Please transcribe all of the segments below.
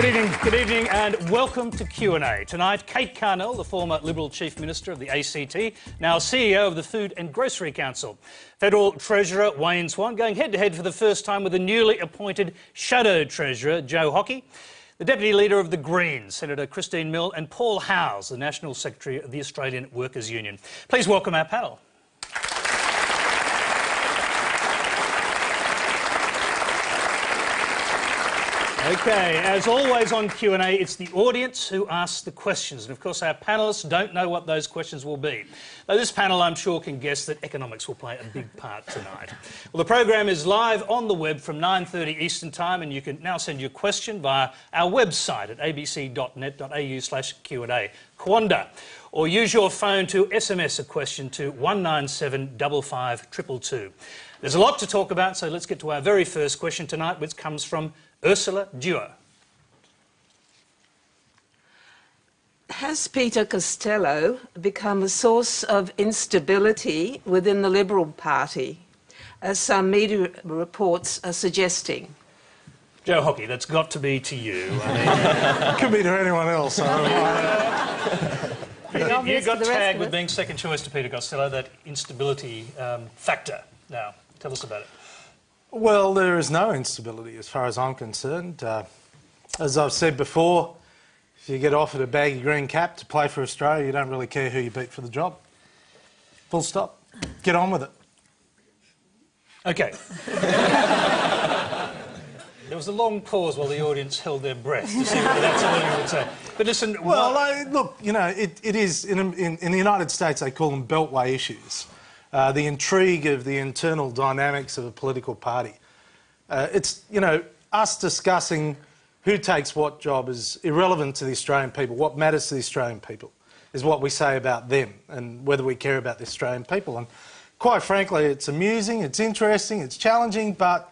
Good evening and welcome to Q&A. Tonight, Kate Carnell, the former Liberal Chief Minister of the ACT, now CEO of the Food and Grocery Council. Federal Treasurer Wayne Swan going head-to-head for the first time with the newly appointed Shadow Treasurer, Joe Hockey. The Deputy Leader of the Greens, Senator Christine Milne, and Paul Howes, the National Secretary of the Australian Workers' Union. Please welcome our panel. OK, as always on Q&A, it's the audience who asks the questions. And, of course, our panellists don't know what those questions will be. Though this panel, I'm sure, can guess that economics will play a big part tonight. Well, the program is live on the web from 9:30 Eastern Time, and you can now send your question via our website at abc.net.au/Q&A, Quanda, or use your phone to SMS a question to 197 55 222. There's a lot to talk about, so let's get to our very first question tonight, which comes from Ursula Dewar. Has Peter Costello become a source of instability within the Liberal Party, as some media reports are suggesting? Joe Hockey, that's got to be to you. I mean, could be to anyone else. You got tagged with being second choice to Peter Costello, that instability factor. Now, tell us about it. Well, there is no instability as far as I'm concerned. As I've said before, if you get offered a baggy green cap to play for Australia, you don't really care who you beat for the job. Full stop. Get on with it. OK. There was a long pause while the audience held their breath to see what that's all you would say. But listen... Well, look, you know, it is... In the United States, they call them beltway issues. The intrigue of the internal dynamics of a political party. It's, you know, us discussing who takes what job is irrelevant to the Australian people. What matters to the Australian people is what we say about them and whether we care about the Australian people. And quite frankly, it's amusing, it's interesting, it's challenging, but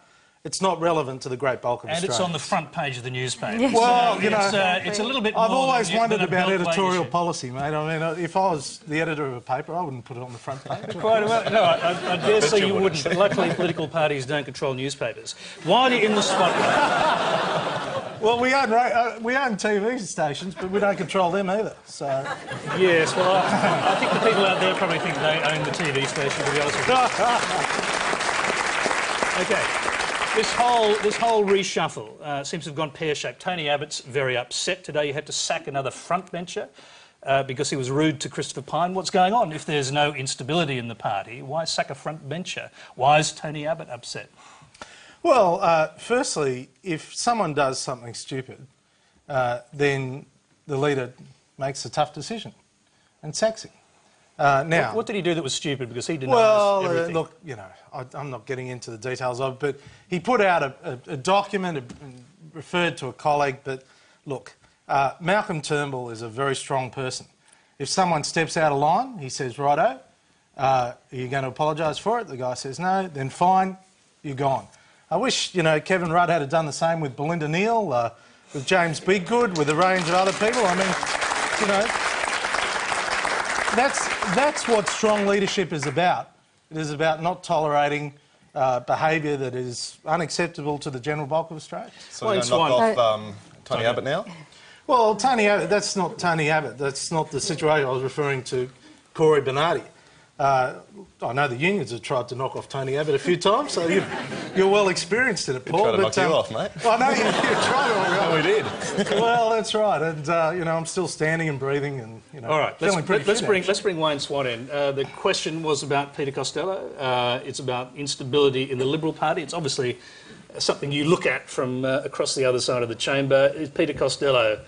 it's not relevant to the great bulk of Australians. And it's on the front page of the newspaper. Yes. Well, so you know, it's a little bit I've more always than wondered than about editorial policy, mate. I mean, if I was the editor of a paper, I wouldn't put it on the front page. Quite well. No, I dare say you wouldn't, but luckily political parties don't control newspapers. While you're in the spotlight... Well, we own TV stations, but we don't control them either, so... Yes, well, I think the people out there probably think they own the TV station, to be honest with you. OK. This whole reshuffle seems to have gone pear-shaped. Tony Abbott's very upset today. He had to sack another frontbencher because he was rude to Christopher Pyne. What's going on? If there's no instability in the party, why sack a frontbencher? Why is Tony Abbott upset? Well, firstly, if someone does something stupid, then the leader makes a tough decision and sacks him. Now, what did he do that was stupid? Because he denies everything. Look, you know, I'm not getting into the details of it, but he put out a document and referred to a colleague. But look, Malcolm Turnbull is a very strong person. If someone steps out of line, he says, righto, are you going to apologise for it? The guy says no, then fine, you're gone. I wish, you know, Kevin Rudd had done the same with Belinda Neal, with James Biggood, with a range of other people. I mean, you know... That's what strong leadership is about. It is about not tolerating behaviour that is unacceptable to the general bulk of Australia. So you're going to knock off Tony Abbott now? Well, Tony Abbott, that's not Tony Abbott. That's not the situation. I was referring to Corey Bernardi. I know the unions have tried to knock off Tony Abbott a few times, so you're well experienced in it, Paul. We tried to knock you off, mate. I know you tried to. Oh, we did. Well, that's right, and you know, I'm still standing and breathing, and you know. All right, let's bring Wayne Swan in. The question was about Peter Costello. It's about instability in the Liberal Party. It's obviously something you look at from across the other side of the chamber. Is Peter Costello,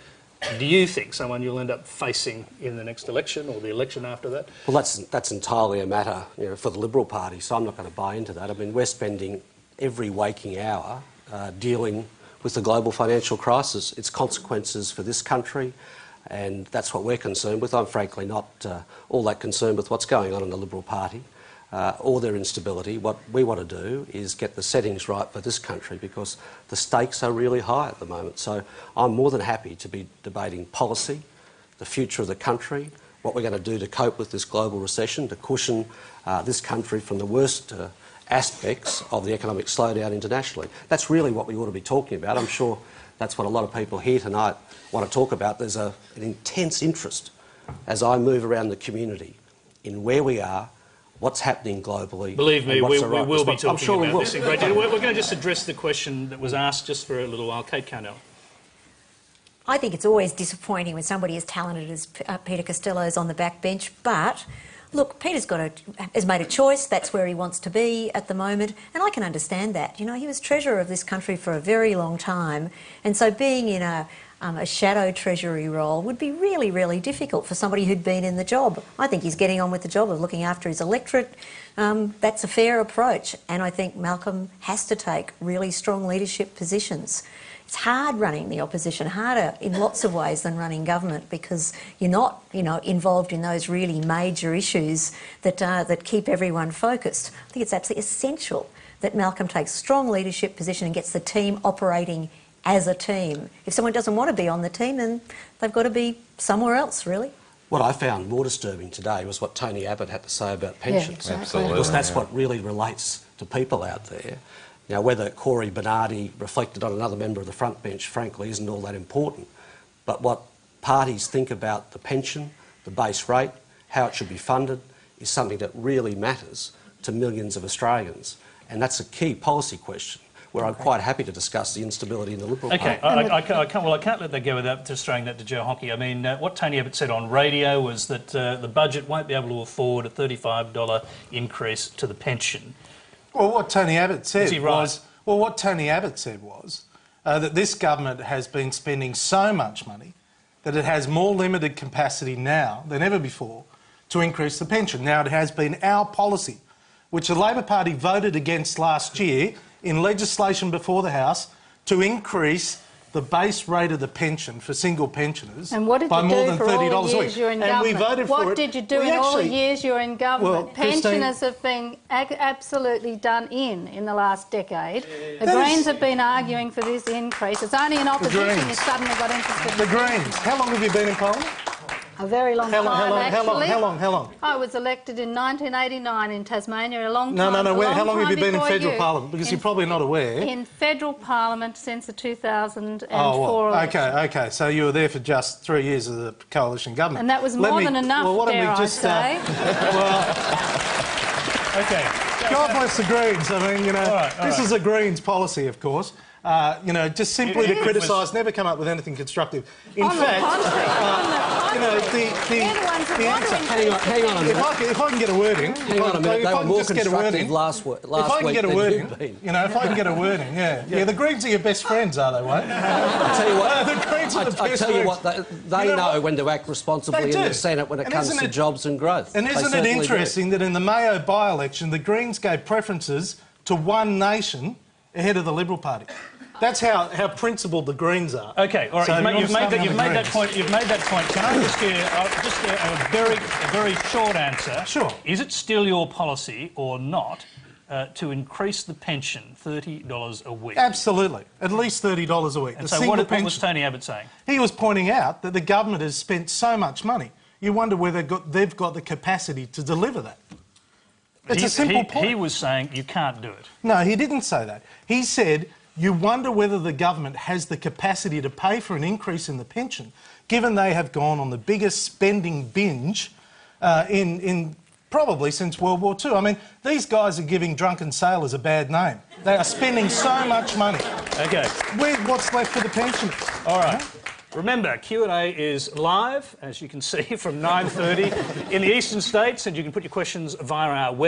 do you think, someone you'll end up facing in the next election or the election after that? Well, that's entirely a matter, you know, for the Liberal Party, so I'm not going to buy into that. I mean, we're spending every waking hour dealing with the global financial crisis, its consequences for this country, and that's what we're concerned with. I'm frankly not all that concerned with what's going on in the Liberal Party or their instability. What we want to do is get the settings right for this country because the stakes are really high at the moment. So I'm more than happy to be debating policy, the future of the country, what we're going to do to cope with this global recession, to cushion this country from the worst aspects of the economic slowdown internationally. That's really what we ought to be talking about. I'm sure That's what a lot of people here tonight want to talk about. There's an intense interest as I move around the community in where we are, what's happening globally. Believe me, we will be talking I'm sure about we will. this in great detail. We're going to just address the question that was asked just for a little while. Kate Carnell. I think it's always disappointing when somebody as talented as Peter Costello is on the backbench, but look, Peter's has made a choice. That's where he wants to be at the moment, and I can understand that. You know, he was Treasurer of this country for a very long time, and so being in a shadow Treasury role would be really, really difficult for somebody who'd been in the job. I think he's getting on with the job of looking after his electorate. That's a fair approach, and I think Malcolm has to take really strong leadership positions. It's hard running the opposition, harder in lots of ways than running government, because you're not, involved in those really major issues that keep everyone focused. I think it's absolutely essential that Malcolm takes strong leadership position and gets the team operating as a team. If someone doesn't want to be on the team, then they've got to be somewhere else, really. What I found more disturbing today was what Tony Abbott had to say about pensions. Yeah, exactly. Because that's what really relates to people out there. Now, whether Corey Bernardi reflected on another member of the front bench, frankly, isn't all that important. But what parties think about the pension, the base rate, how it should be funded, is something that really matters to millions of Australians. And that's a key policy question, where I'm quite happy to discuss the instability in the Liberal Party. OK, I can't let that go without just throwing that to Joe Hockey. I mean, what Tony Abbott said on radio was that the budget won't be able to afford a $35 increase to the pension. Well, what Tony Abbott said was that this government has been spending so much money that it has more limited capacity now than ever before to increase the pension. Now, it has been our policy, which the Labor Party voted against last year in legislation before the House, to increase the base rate of the pension for single pensioners by more than $30 a week. And we voted for it. What did you do in all the years you're in government? Well, pensioners have been absolutely done in the last decade. The Greens have been arguing for this increase. It's only in opposition you suddenly got interested in the Greens. How long have you been in Parliament? A very long time, actually. How long? I was elected in 1989 in Tasmania, a long time. No. How long have you been in federal parliament? Because you're probably not aware. In federal parliament since the 2004 election. OK. So you were there for just 3 years of the coalition government. And that was more than enough, dare I say. OK. God bless the Greens. I mean, this is a Greens policy, of course. Just simply to criticise, never come up with anything constructive. In fact, the answer. Hang on a minute. If I can get a word in. Hang on a minute. They were more constructive last week than you've been. If I can get a word in, yeah. The Greens are your best friends, are they, Wayne? I tell you what. The Greens are the best friends. I tell you what. They know when to act responsibly in the Senate when it comes to jobs and growth. And isn't it interesting that in the Mayo by-election, the Greens gave preferences to One Nation ahead of the Liberal Party? That's how principled the Greens are. OK, all right. So you've made that point. Can I just get a very short answer? Sure. Is it still your policy or not to increase the pension $30 a week? Absolutely, at least $30 a week. And so what was Tony Abbott saying? He was pointing out that the government has spent so much money. You wonder whether they've got the capacity to deliver that. It's a simple point. He was saying you can't do it. No, he didn't say that. He said you wonder whether the government has the capacity to pay for an increase in the pension, given they have gone on the biggest spending binge in probably since World War II. I mean, these guys are giving drunken sailors a bad name. They are spending so much money. OK. What's left for the pensioners? All right. Remember, Q&A is live, as you can see, from 9:30 in the eastern states, and you can put your questions via our website.